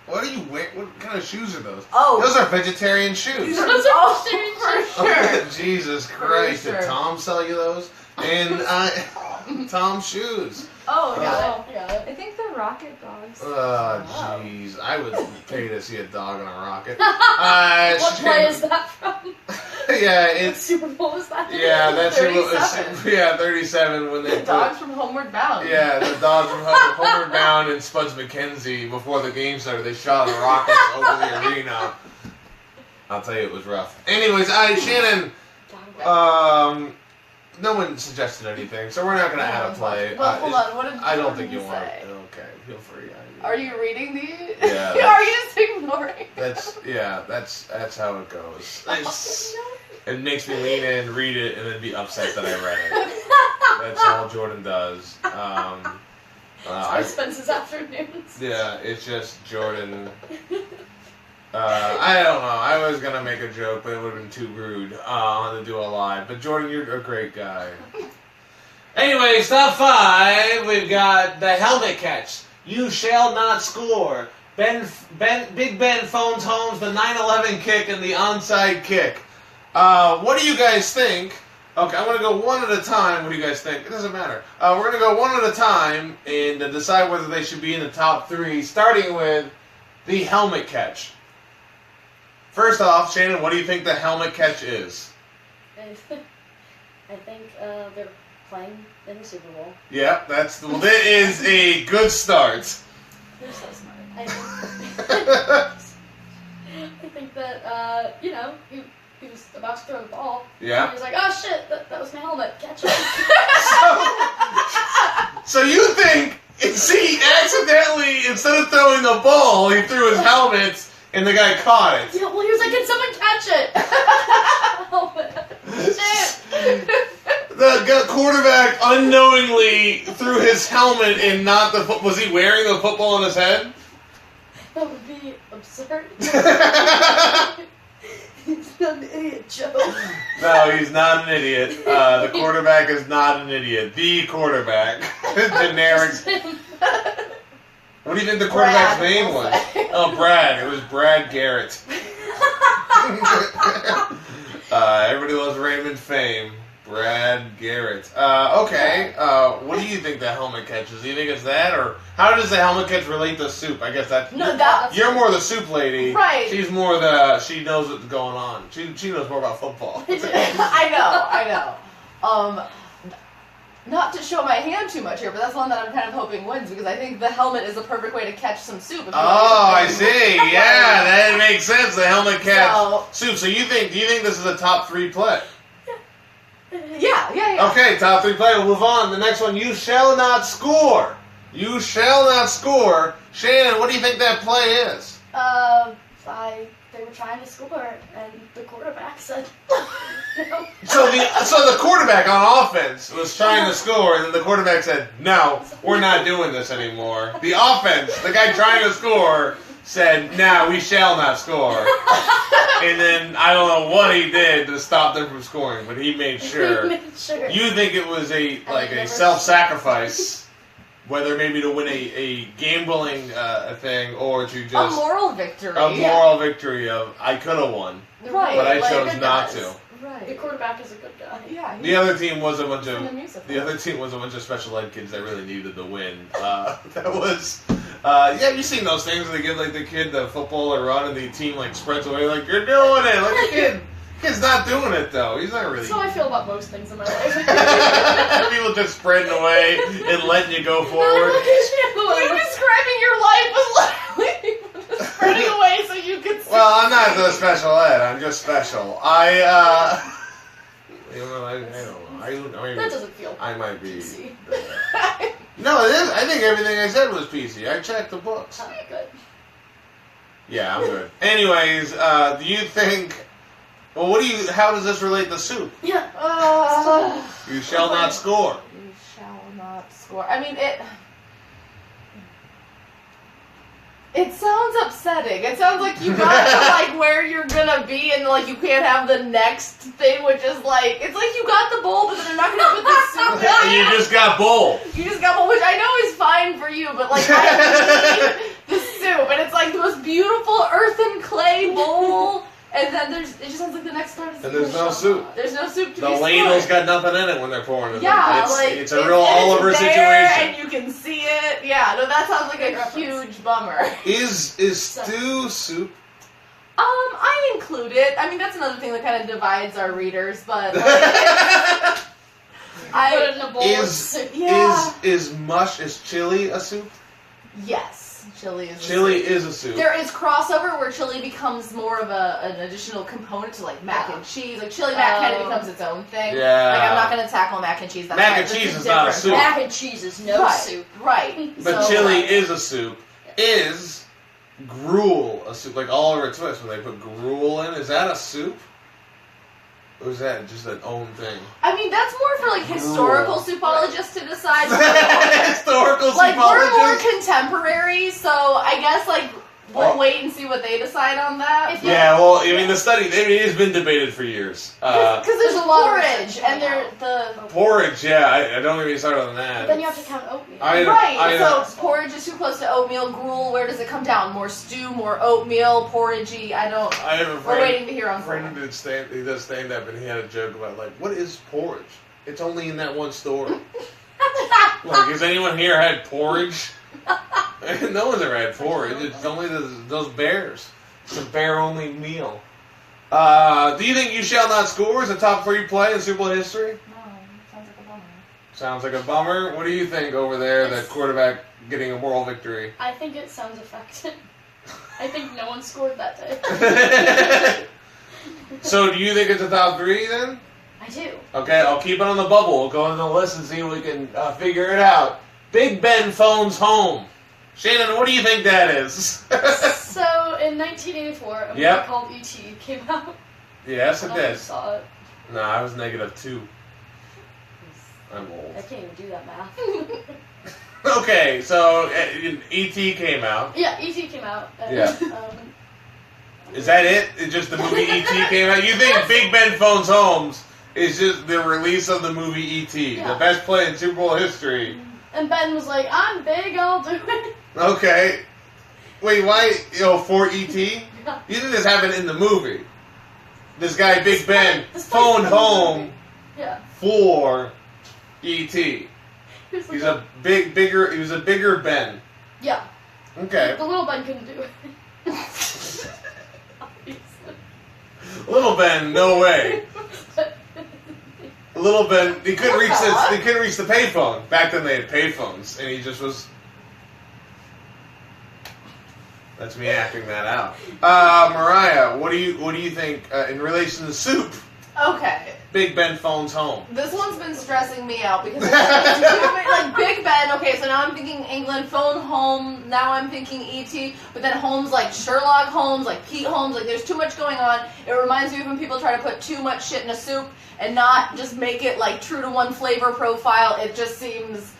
S1: What are you wearing? What kind of shoes are those?
S2: Oh.
S1: Those are vegetarian shoes.
S2: Those are for sure.
S1: Jesus Christ.
S2: For sure.
S1: Did Tom sell you those? And Tom's shoes.
S2: Oh,
S3: yeah.
S2: I think they're rocket dogs.
S1: Oh, jeez. I would pay to see a dog on a rocket.
S3: What play is that from?
S1: Yeah,
S3: What
S1: it's...
S3: Super Bowl is that?
S1: Yeah, that's
S2: 37.
S1: Yeah, 37 when they
S2: The dogs from Homeward Bound.
S1: Yeah, the dogs from Homeward Bound and Spuds McKenzie, before the game started, they shot a rocket over the arena. I'll tell you, it was rough. Anyways, Shannon, no one suggested anything, so we're not going to add a play.
S2: Well, hold on, what did
S1: I don't think you
S2: say?
S1: want it. Okay, feel free.
S2: Are you reading these?
S1: Yeah.
S2: Are you just ignoring?
S1: That's how it goes. It makes me lean in, read it, and then be upset that I read it. That's all Jordan does.
S3: I spend his afternoons.
S1: Yeah, it's just Jordan. I don't know. I was gonna make a joke, but it would have been too rude on the Duo Live. But Jordan, you're a great guy. Anyway, top 5. We've got the helmet catch. You shall not score. Big Ben Phones Holmes, the 9/11 kick, and the onside kick. What do you guys think? Okay, I'm going to go one at a time. What do you guys think? It doesn't matter. We're going to go one at a time and decide whether they should be in the top 3, starting with the helmet catch. First off, Shannon, what do you think the helmet catch is?
S3: I think they're playing in the Super Bowl.
S1: Yeah, that is a good start.
S2: You're so smart.
S3: I think that, he was about to throw the ball.
S1: Yeah.
S3: And he was like, oh shit, that was my helmet. Catch it.
S1: So you think, he accidentally, instead of throwing the ball, he threw his helmet and the guy caught it.
S3: Yeah, well, he was like, can someone catch it? Helmet.
S2: Shit.
S1: The quarterback unknowingly threw his helmet and not the football. Was he wearing the football on his head?
S3: That would be absurd. an idiot, Joe.
S1: No, he's not an idiot. The quarterback is not an idiot. The quarterback. Generic. What do you think the quarterback's name was? Oh, Brad. It was Brad Garrett. Everybody loves Raymond Fame. Brad Garrett. Okay. What do you think the helmet catch is? Do you think it's that, or how does the helmet catch relate to soup? I guess that's you're more the soup lady,
S2: right?
S1: She's more she knows what's going on. She knows more about football.
S2: I know. Not to show my hand too much here, but that's one that I'm kind of hoping wins because I think the helmet is a perfect way to catch some soup.
S1: I see. Yeah, that makes sense. The helmet catch soup. So do you think this is a top 3 play?
S2: Yeah.
S1: Okay, top 3 play. We'll move on. The next one, you shall not score. You shall not score. Shannon, what do you think that play is?
S3: They were trying to score, and the quarterback said no.
S1: So the quarterback on offense was trying to score, and then the quarterback said, "No, we're not doing this anymore." The offense, the guy trying to score, said, "No, we shall not score." And then I don't know what he did to stop them from scoring, but he made sure. You think it was a self-sacrifice? Whether maybe to win a gambling thing or to just...
S2: A moral victory.
S1: A moral victory of, I could have won,
S2: right,
S1: but I chose not to.
S3: Right. The quarterback is a good guy.
S2: Yeah.
S1: The other team was a bunch of special ed kids that really needed the win. That was... you've seen those things where they give like the kid the football or run and the team like spreads away like, you're doing it! Like the kid's not doing it though. He's not really...
S3: That's how I feel about most things in my life.
S1: People just spreading away and letting you go forward.
S2: You describing your life as literally just spreading away so you can see.
S1: Well, I'm not the special ed. I'm just special. I don't know.
S3: That doesn't feel
S1: I might be.
S3: PC.
S1: No, it is. I think everything I said was PC. I checked the books.
S3: Good.
S1: Yeah, I'm good. Anyways, do you think... Well, how does this relate to soup?
S3: Yeah.
S1: You shall not score.
S2: You shall not score. I mean, it sounds upsetting. It sounds like you got to like where you're gonna be, and like you can't have the next thing, which is like it's like you got the bowl, but then they're not gonna put the soup in.
S1: You just got bowl.
S2: You just got bowl, which I know is fine for you, but like I need the soup, and it's like the most beautiful earthen clay bowl. And then it just sounds like the next part is...
S1: And there's no soup.
S2: There's no soup to be
S1: The
S2: scored.
S1: it's got nothing in it when they're pouring it.
S2: Yeah,
S1: it's a real Oliver situation.
S2: And you can see it. Yeah, no, that sounds like a huge bummer.
S1: Is stew soup?
S2: I include it. I mean, that's another thing that kind of divides our readers, but... Like,
S3: put it in a bowl of soup.
S1: Is chili a soup?
S2: Yes. Chili
S1: is a soup.
S2: There is crossover where chili becomes more of an additional component to like mac and cheese. Like chili mac kind of becomes its own thing.
S1: Yeah.
S2: Like I'm not going to tackle mac and cheese. That's
S1: mac and cheese is not a soup.
S3: Mac and cheese is no soup.
S2: Right.
S1: But chili is a soup. Is gruel a soup? Like Oliver Twist, when they put gruel in, is that a soup? Or is that just an own thing?
S2: I mean, that's more for like historical soupologists to decide.
S1: Historical soupologists?
S2: Like, we're more contemporary, so I guess like we'll wait and see what they decide on that.
S1: Yeah, well, I mean, the study, it has been debated for years.
S2: Because there's a porridge, and
S1: porridge, yeah, I don't even start on that.
S3: But then you have to count oatmeal.
S2: So porridge is too close to oatmeal. Gruel, where does it come down? More stew, more oatmeal, porridgey, I have a friend, we're waiting to hear on
S1: friend who does stand-up, and he had a joke about, like, what is porridge? It's only in that one store. Like, has anyone here had porridge? No one's ever had porridge. It's only those bears. It's a bear-only meal. Do you think You Shall Not Score is a top 3 play in Super Bowl history?
S2: No, sounds like a bummer.
S1: Sounds like a bummer. What do you think over there, that quarterback getting a moral victory?
S3: I think it sounds effective. I think no one scored that day.
S1: So do you think it's a top 3 then?
S3: I do. Okay,
S1: I'll keep it on the bubble. We'll go on the list and see if we can figure it out. Big Ben Phones Holmes. Shannon, what do you think that is?
S3: So, in 1984, a movie called E.T. came out.
S1: Yes, it did.
S3: I saw it.
S1: No, I was -2. I'm old.
S3: I can't even do that math.
S1: Okay, so E.T. came out.
S3: Yeah, E.T. came out. And,
S1: yeah. Is that it? It's just the movie E.T. came out? You think Big Ben Phones Holmes is just the release of the movie E.T., the best play in Super Bowl history?
S3: And Ben was like, I'm big, I'll do it.
S1: Okay. Wait, why? For E.T.?
S3: Yeah.
S1: You think this happened in the movie? This guy, Big Ben, phoned home for E.T. He was a bigger Ben.
S3: Yeah.
S1: Okay.
S3: The little Ben couldn't do it.
S1: Little Ben, no way. Little Ben, he couldn't reach the payphone. Back then they had payphones, and he just was. That's me acting that out. Mariah, what do you think in relation to soup?
S2: Okay.
S1: Big Ben Phones Home.
S2: This one's been stressing me out because like Big Ben. Okay, so now I'm thinking England, phone home. Now I'm thinking E.T. But then Holmes like Sherlock Holmes, like Pete Holmes. Like there's too much going on. It reminds me of when people try to put too much shit in a soup and not just make it like true to one flavor profile. It just seems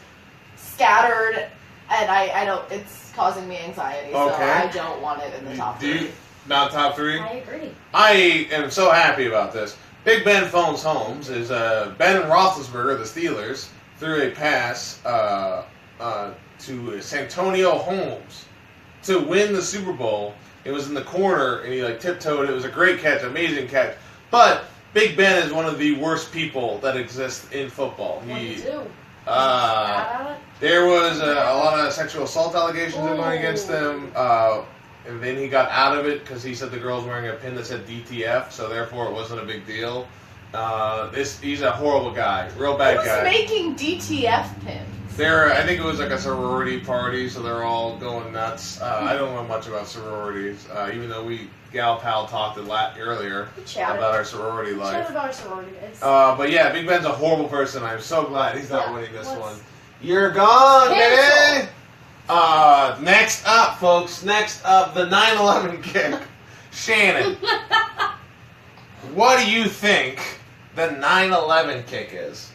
S2: scattered, and I don't. It's causing me anxiety. So I don't want it in the top three.
S1: Not top three?
S3: I agree.
S1: I am so happy about this. Big Ben Phones Holmes is Ben Roethlisberger, the Steelers, threw a pass to Santonio Holmes to win the Super Bowl. It was in the corner, and he tiptoed. It was a great catch, amazing catch. But Big Ben is one of the worst people that exist in football. There was a lot of sexual assault allegations going against him. And then he got out of it because he said the girl was wearing a pin that said DTF, so therefore it wasn't a big deal. He's a horrible guy, real bad guy.
S2: Who's making DTF pins?
S1: I think it was like a sorority party, so they're all going nuts. I don't know much about sororities, even though Gal Pal talked a lot earlier about our sorority life.
S3: Chatted about our sorority days.
S1: But yeah, Big Ben's a horrible person. I'm so glad he's not winning this one. You're gone, baby! Next up, folks. Next up, the 9/11 kick. Shannon, what do you think the 9/11 kick is?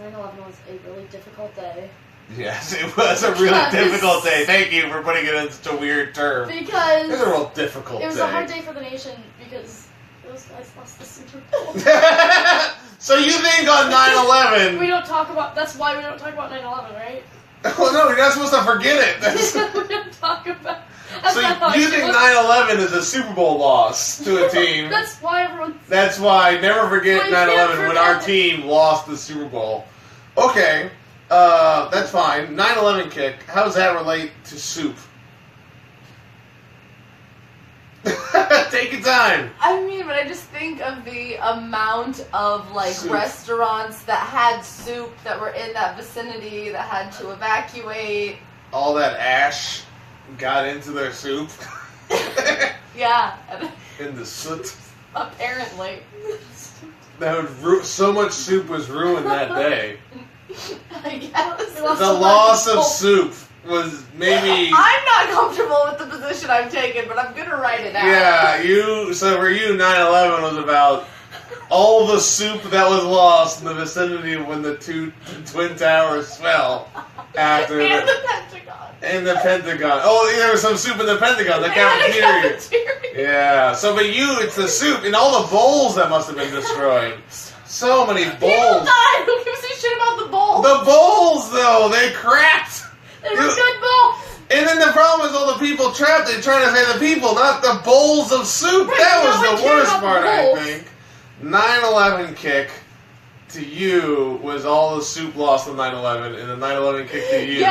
S3: 9/11 was a really difficult day.
S1: Yes, it was a really difficult day. Thank you for putting it in such a weird term.
S3: Because
S1: it was a real difficult day.
S3: It was a hard day for the nation because those guys lost the Super Bowl.
S1: So you think on 9/11...
S3: We don't talk about... That's why we don't talk about 9/11, right?
S1: Well, no, you're not supposed to forget it.
S3: We don't talk about...
S1: So you think 9/11 is a Super Bowl loss to a team?
S3: That's why everyone...
S1: That's why never forget 9/11 when our team lost the Super Bowl. Okay, that's fine. 9/11 kick, how does that relate to soup? Take your time.
S2: I mean, but I just think of the amount of soup. Restaurants that had soup that were in that vicinity that had to evacuate.
S1: All that ash got into their soup.
S2: Yeah.
S1: In the soot.
S2: Apparently.
S1: So much soup was ruined that day.
S2: I guess.
S1: The loss of soup was maybe...
S2: I'm not comfortable with the position I've taken, but I'm going to write it out.
S1: Yeah, so for you, 9/11 was about all the soup that was lost in the vicinity of when the two Twin Towers fell. After
S2: and the Pentagon.
S1: And the Pentagon. Oh, there was some soup in the Pentagon, the cafeteria. Yeah, so but it's the soup and all the bowls that must have been destroyed. So many bowls.
S2: People died. Who gives a shit about the bowls?
S1: The bowls, though, they cracked.
S2: They were good bowls.
S1: And then the problem is all the people trapped. They're trying to say the people, not the bowls of soup. Right, that was the worst part, I think. 9/11 kick to you was all the soup lost on 9/11, and the 9/11 kick to you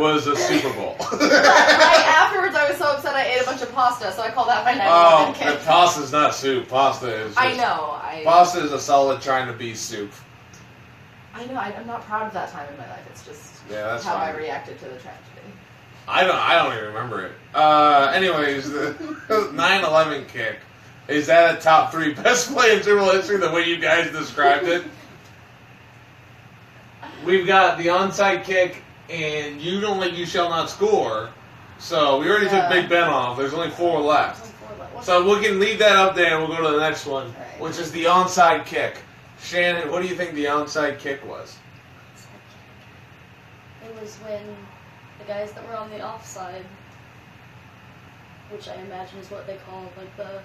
S1: was a Super Bowl.
S2: Right afterwards, I was so upset I ate a bunch of pasta, so I call that my 9/11 kick.
S1: Oh, pasta's not soup. Pasta is just,
S2: I know.
S1: Pasta is a solid trying to be soup.
S2: I know. I'm not proud of that time in my life. It's just
S1: that's
S2: how
S1: fine.
S2: I reacted to the tragedy.
S1: I don't even remember it. Anyways, the 9/11 kick. Is that a top 3 best play in Super Bowl history the way you guys described it? We've got the onside kick, and you don't like you shall not score. So we already took Big Ben off. There's only 4 left. So we can leave that up there, and we'll go to the next one, which is the onside kick. Shannon, what do you think the onside kick was?
S3: It was when the guys that were on the offside which I imagine is what they call like the,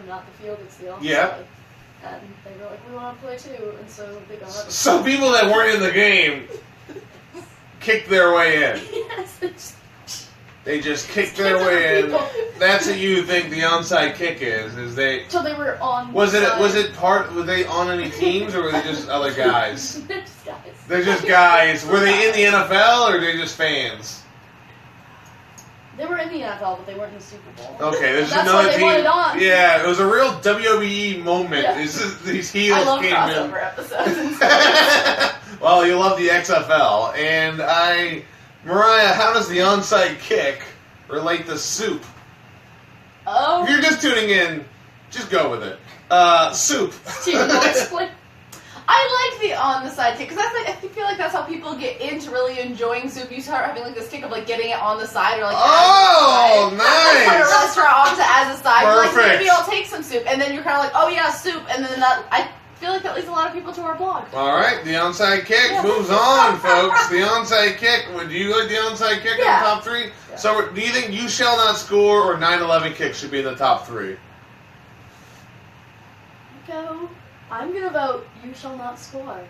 S3: not the field, it's the onside.
S1: Yeah.
S3: And they were like, we want to play too, and so they got.
S1: So people that weren't in the game kicked their way in.
S3: Yes.
S1: They just kicked their way in. That's what you think the onside kick is they?
S3: So they were on.
S1: Was it part? Were they on any teams or were they just other guys?
S3: They're just guys.
S1: They're just guys. Were they in the NFL or are they just fans?
S3: They were in the NFL, but they weren't in the Super Bowl.
S1: Okay, there's
S3: That's
S1: another
S3: why they
S1: team.
S3: wanted on.
S1: Yeah, it was a real WWE moment.
S3: Yeah.
S1: These heels
S2: I love
S1: came
S2: crossover episodes.
S1: in. Well, you love the XFL, and Mariah, how does the onside kick relate to soup?
S2: Oh.
S1: If you're just tuning in, just go with it. Soup.
S3: Steven, no, explain.
S2: I like the on the side kick because I feel like that's how people get into really enjoying soup. You start having like this kick of like getting it on the side or like
S1: Oh,
S2: as a side. Like, put a
S1: nice.
S2: restaurant onto as a side. You're like,
S1: Perfect.
S2: maybe I'll take some soup, and then you're kind of like, oh yeah, soup, and then I feel like that leads a lot of people to our blog.
S1: All right, the onside kick
S2: Yeah.
S1: moves on, folks. The onside kick. Would you like the onside kick in
S2: Yeah.
S1: the top three?
S3: Yeah.
S1: So, do you think you shall not score or 9/11 kick should be in the top three?
S3: I'm gonna vote you shall not score.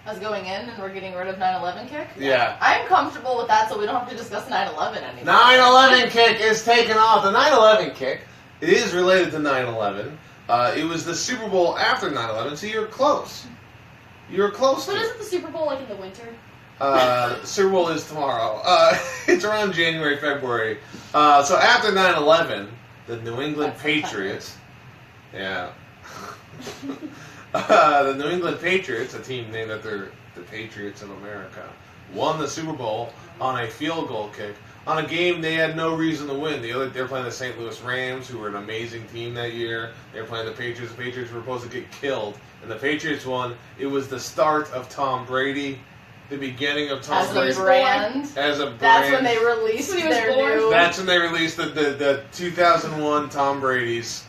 S2: Us going in and we're getting rid of 9/11 kick.
S1: Yeah.
S2: I'm comfortable with that, so we don't have to discuss 9/11 anymore.
S1: 9/11 kick is taken off. The 9/11 kick is related to 9/11. It was the Super Bowl after 9/11, so you're close. You're close.
S3: But
S1: to
S3: isn't the Super Bowl like in the winter?
S1: Super Bowl is tomorrow. It's around January, February. So after 9/11, the New England
S3: That's
S1: Patriots, yeah, the New England Patriots, a team named after the Patriots of America, won the Super Bowl on a field goal kick on a game they had no reason to win. They were playing the St. Louis Rams, who were an amazing team that year. They were playing the Patriots. The Patriots were supposed to get killed, and the Patriots won. It was the start of Tom Brady. The beginning of Tom
S2: As
S1: Brady
S2: a brand.
S1: as a brand.
S2: That's when they released
S3: When he was
S2: their
S3: born.
S2: new.
S1: That's when they released the 2001 Tom Brady's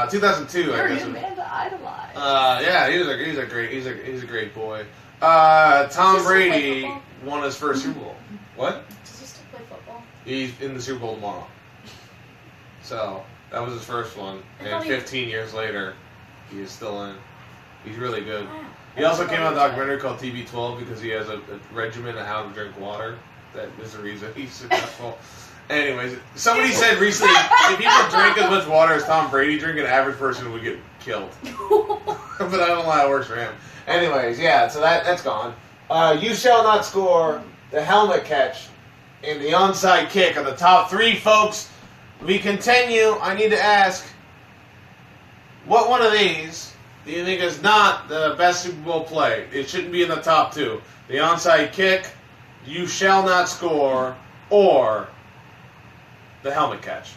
S1: 2002.
S2: You're
S1: I guess.
S2: a man to idolize.
S1: Yeah, he's a great boy. Tom
S3: Does he still play
S1: Brady
S3: football?
S1: won his first Super Bowl. What?
S3: Does he still play football?
S1: He's in the Super Bowl tomorrow. So that was his first one,
S3: I
S1: and
S3: thought he-
S1: 15 years later, he is still in. He's really good.
S3: Wow.
S1: He also came out with a documentary called TB12 because he has a regimen of how to drink water. That is the reason he's successful. Anyways, somebody said recently if people drink as much water as Tom Brady drink, an average person would get killed. But I don't know how it works for him. Anyways, yeah, so that's gone. You shall not score, the helmet catch, and the onside kick are the top three, folks. We continue. I need to ask, what one of these do you think is not the best Super Bowl play? It shouldn't be in the top two. The onside kick, you shall not score, or the helmet catch.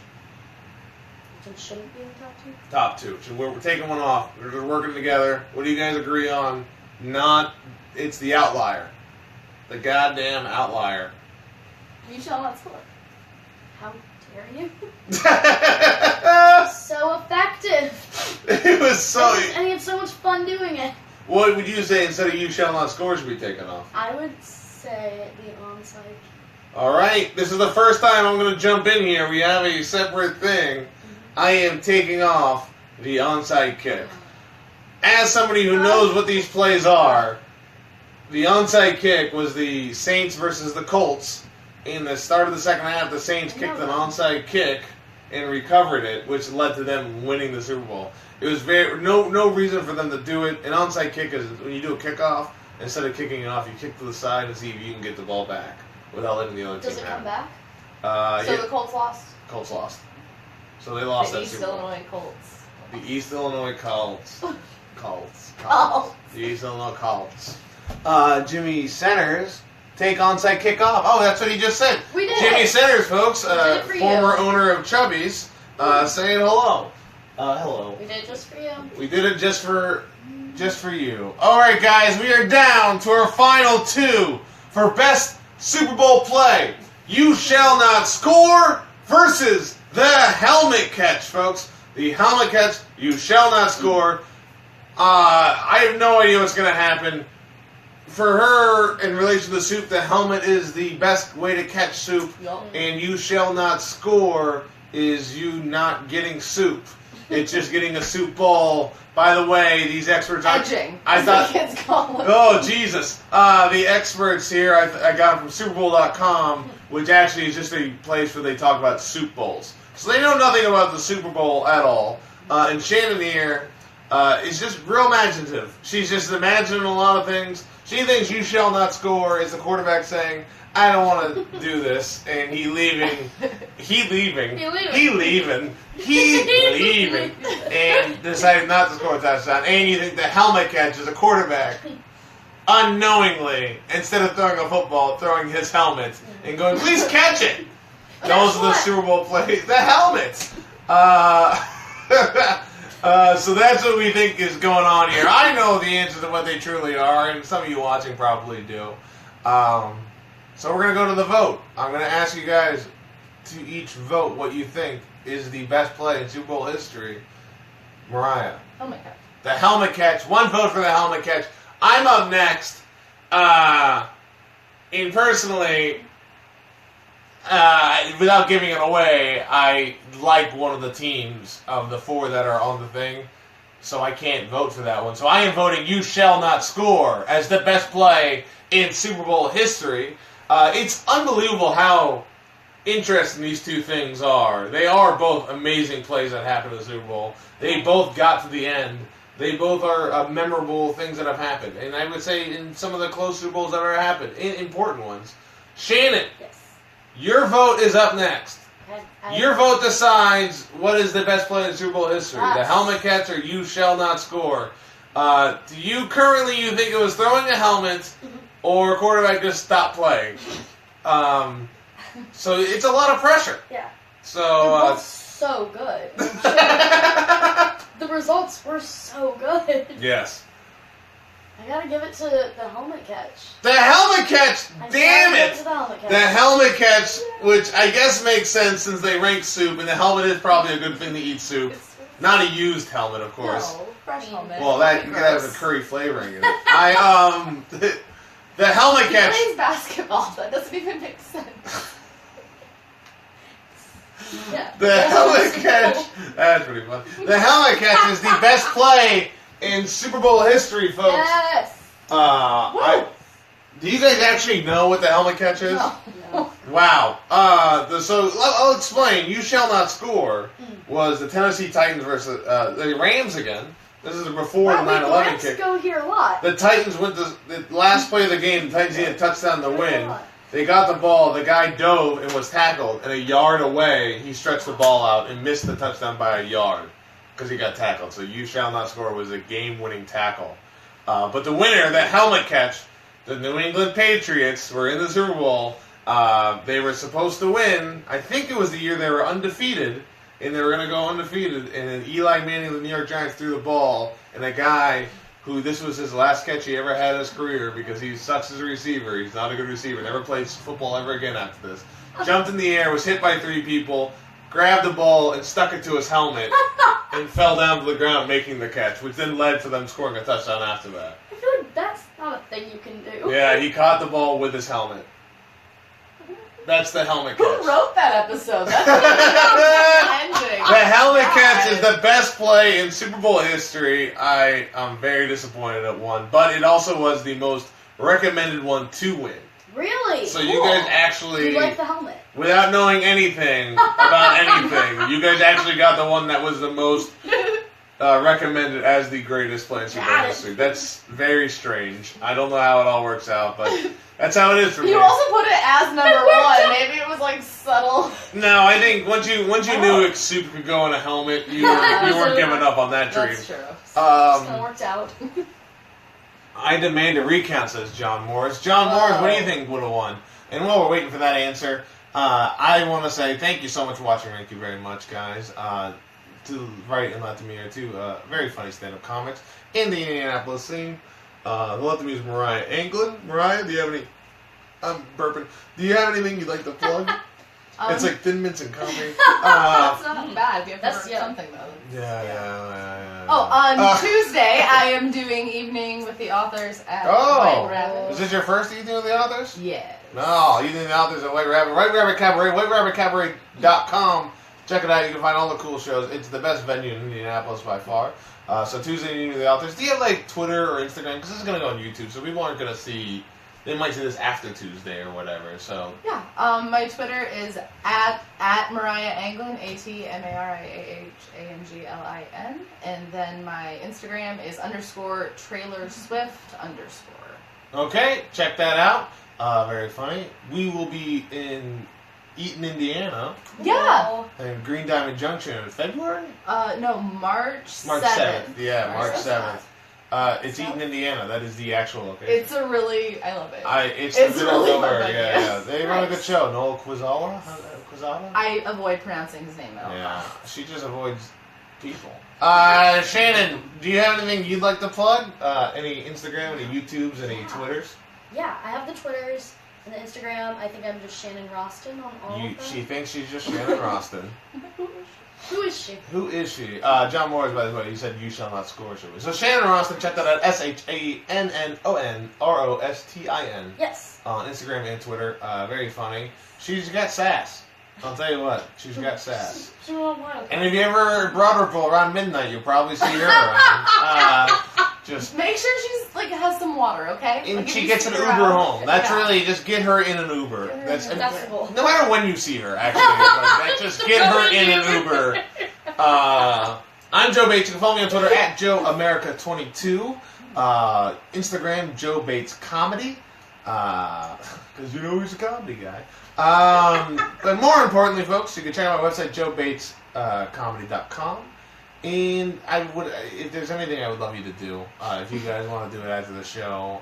S3: It shouldn't be in the top two.
S1: Top two. So we're taking one off. We're just working together. What do you guys agree on? It's the outlier. The goddamn outlier.
S2: You shall not score.
S3: How dare you?
S1: It
S3: So effective.
S1: was so.
S3: And he had so much fun doing it.
S1: What would you say instead of you shall not score should be taken off?
S3: I would say the onside.
S1: All right. This is the first time I'm going to jump in here. We have a separate thing. I am taking off the onside kick. As somebody who knows what these plays are, the onside kick was the Saints versus the Colts. In the start of the second half, the Saints kicked an onside kick and recovered it, which led to them winning the Super Bowl. It was no reason for them to do it. An onside kick is when you do a kickoff, instead of kicking it off, you kick to the side and see if you can get the ball back without letting the other
S3: Does
S1: team
S3: it
S1: have
S3: come back?
S2: So
S1: yeah,
S2: the Colts lost.
S1: Colts lost. So they lost
S2: The
S1: that
S2: East
S1: Super Bowl.
S2: Illinois Colts.
S1: The East Illinois Colts.
S2: Colts.
S1: The East Illinois Colts. Jimmy Centers take onside kick off. Oh, that's what he just said.
S3: We did
S1: Jimmy
S3: it.
S1: Centers, folks,
S3: We did it for you.
S1: former owner of Chubby's, saying hello. Hello.
S3: We did it just for you.
S1: We did it just for you. All right, guys, we are down to our final two for best Super Bowl play. You shall not score versus the helmet catch, folks. The helmet catch, you shall not score. I have no idea what's going to happen. for her, in relation to soup, the helmet is the best way to catch soup, and you shall not score is you not getting soup. It's just getting a soup ball. By the way, these experts...
S2: Edging.
S1: I thought...
S2: Kids call it.
S1: Oh, Jesus. The experts here, I got them from SuperBowl.com, which actually is just a place where they talk about soup bowls. So they know nothing about the Super Bowl at all. And Shannon here is just real imaginative. She's just imagining a lot of things. She thinks you shall not score is the quarterback saying, I don't want to do this, and he leaving, and decided not to score a touchdown. And you think the helmet catch is a quarterback unknowingly, instead of throwing a football, throwing his helmet and going, please catch it. Those are the Super Bowl plays. The helmets. So that's what we think is going on here. I know the answer to what they truly are, and some of you watching probably do. So we're going to go to the vote. I'm going to ask you guys to each vote what you think is the best play in Super Bowl history. Mariah.
S2: Helmet catch.
S1: The helmet catch. One vote for the helmet catch. I'm up next. And personally, without giving it away, I like one of the teams of the four that are on the thing, so I can't vote for that one. So I am voting You Shall Not Score as the best play in Super Bowl history. It's unbelievable how interesting these two things are. They are both amazing plays that happened in the Super Bowl. They both got to the end. They both are memorable things that have happened. And I would say in some of the close Super Bowls that ever happened, important ones. Shannon.
S3: Yes.
S1: Your vote is up next. Your vote decides what is the best play in Super Bowl history.
S3: Yes.
S1: The helmet catch or You Shall Not Score. Do you currently think it was throwing a helmet or a quarterback just stopped playing? So it's a lot of pressure.
S3: Yeah.
S1: So
S3: They're both so good. The results were so good.
S1: yes.
S3: I gotta give it to the helmet catch.
S1: The helmet catch!
S3: I
S1: Damn
S3: gotta give
S1: it!
S3: to the helmet catch.
S1: The helmet catch, which I guess makes sense since they rank soup, and the helmet is probably a good thing to eat soup. Not a used helmet, of course.
S2: No, fresh helmet.
S1: Well, that you could have a curry flavoring in it. The helmet
S2: He
S1: catch.
S2: plays basketball. That doesn't even make sense.
S3: Yeah.
S1: The helmet catch. That's pretty fun. The helmet catch is the best play in Super Bowl history, folks.
S3: Yes.
S1: Do you guys actually know what the helmet catch is?
S2: No.
S1: Wow. So I'll explain. You Shall Not Score was the Tennessee Titans versus the Rams again. This is before the 9/11 kick.
S3: Go here a lot.
S1: The Titans went the last play of the game. The Titans needed a touchdown to win. They got the ball. The guy dove and was tackled. And a yard away, he stretched the ball out and missed the touchdown by a yard because he got tackled. So You Shall Not Score was a game-winning tackle. But the winner, that helmet catch, the New England Patriots were in the Super Bowl. They were supposed to win. I think it was the year they were undefeated. And they were going to go undefeated. And then Eli Manning of the New York Giants threw the ball. And a guy who this was his last catch he ever had in his career because he sucks as a receiver. He's not a good receiver. Never plays football ever again after this. Jumped in the air, was hit by three people, grabbed the ball and stuck it to his helmet, and fell down to the ground making the catch, which then led to them scoring a touchdown after that.
S3: I feel like that's not a thing you can do.
S1: Yeah, he caught the ball with his helmet. That's the helmet catch.
S2: Who wrote that episode? That's ending.
S1: The helmet catch is the best play in Super Bowl history. I am very disappointed it won, but it also was the most recommended one to win.
S3: Really?
S1: So you guys actually,
S3: You like the helmet?
S1: without knowing anything about anything, you guys actually got the one that was the most recommended as the greatest play in Super Bowl history. That's very strange. I don't know how it all works out, but that's how it is for me.
S2: You also put it as number one. Maybe it was like subtle.
S1: No, I think once you knew soup could go in a helmet, you weren't giving up on that dream.
S2: That's true.
S3: It's kind of worked out.
S1: I demand a recount, says John Morris. John Morris, what do you think would have won? And while we're waiting for that answer, I want to say thank you so much for watching. Thank you very much, guys. To Right and Left of Me are two very funny stand-up comics in the Indianapolis scene. The Left of Me is Mariah Anglin. Mariah, do you have any... I'm burping. Do you have anything you'd like to plug? It's like Thin Mints and Coffee.
S2: That's not bad. We have to
S3: That's-
S2: work
S3: yeah.
S2: something though.
S1: Yeah.
S2: Oh, on Tuesday I am doing Evening with the Authors at White Rabbit.
S1: Is this your first evening with the authors?
S2: Yes.
S1: No, Evening with the Authors at White Rabbit. White Rabbit Cabaret, whiterabbitcabaret.com. Check it out. You can find all the cool shows. It's the best venue in Indianapolis by far. So Tuesday Evening with the Authors. Do you have like Twitter or Instagram? Because this is going to go on YouTube, so people aren't going to see. They might see this after Tuesday or whatever. So
S2: Yeah. My Twitter is at Mariah Anglin, ATMariaHanglin, and then my Instagram is _TrailerSwift_.
S1: okay, check that out. Very funny. We will be in Eaton, Indiana,
S2: Yeah.
S1: and Green Diamond Junction in February.
S2: No, March 7th.
S1: March 7th. Yeah, March
S2: March
S1: 7th. It's Eaton, Indiana. That is the actual location.
S2: It's a really, I love it.
S1: It's
S2: It's
S1: the good
S2: really
S1: old
S2: fun
S1: over.
S2: venue.
S1: Yeah. They run a good
S2: Nice.
S1: show. Noel Quizala? Quizala?
S2: I avoid pronouncing his name though.
S1: Yeah, she just avoids people. Shannon, do you have anything you'd like to plug? Any Instagram, any YouTubes, any Twitters?
S3: Yeah, I have the Twitters and the Instagram. I think I'm just Shannon Roston on all of them.
S1: She thinks she's just Shannon Roston.
S3: Who is she?
S1: Who is she? John Morris, by the way, he said you shall not score, shall we? So Shannon Rostin, check that out. SHANNONROSTIN.
S3: Yes.
S1: On Instagram and Twitter. Very funny. She's got sass. I'll tell you what, she's got sass.
S3: She's a little wild.
S1: And if you ever brought her for around midnight, you'll probably see her around. Just
S2: Make sure she's has some water, okay?
S1: and
S2: Like, if
S1: she
S2: you
S1: gets
S2: see
S1: an
S2: her
S1: Uber
S2: out-
S1: home. That's
S2: Yeah.
S1: really just get her in an Uber. That's
S3: Accessible.
S1: no matter when you see her. Actually, like, just get her in an Uber. I'm Joe Bates. You can follow me on Twitter at JoeAmerica22. Instagram Joe Bates Comedy. Because you know he's a comedy guy. But more importantly, folks, you can check out my website joebatescomedy.com. And if there's anything I would love you to do, if you guys want to do it after the show,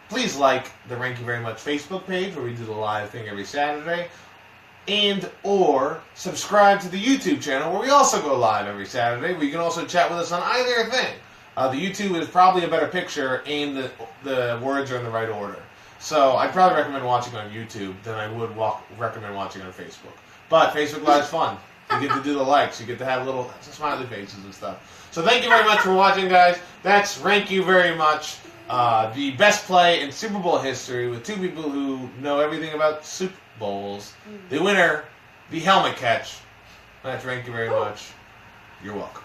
S1: please like the Rank You Very Much Facebook page where we do the live thing every Saturday, and or subscribe to the YouTube channel where we also go live every Saturday, where you can also chat with us on either thing. The YouTube is probably a better picture, and the words are in the right order. So I'd probably recommend watching on YouTube than I would recommend watching on Facebook. But Facebook Live's fun. You get to do the likes. You get to have little smiley faces and stuff. So thank you very much for watching, guys. That's Rank You Very Much, the best play in Super Bowl history with two people who know everything about Super Bowls. The winner, the helmet catch. That's Rank You Very Much. You're welcome.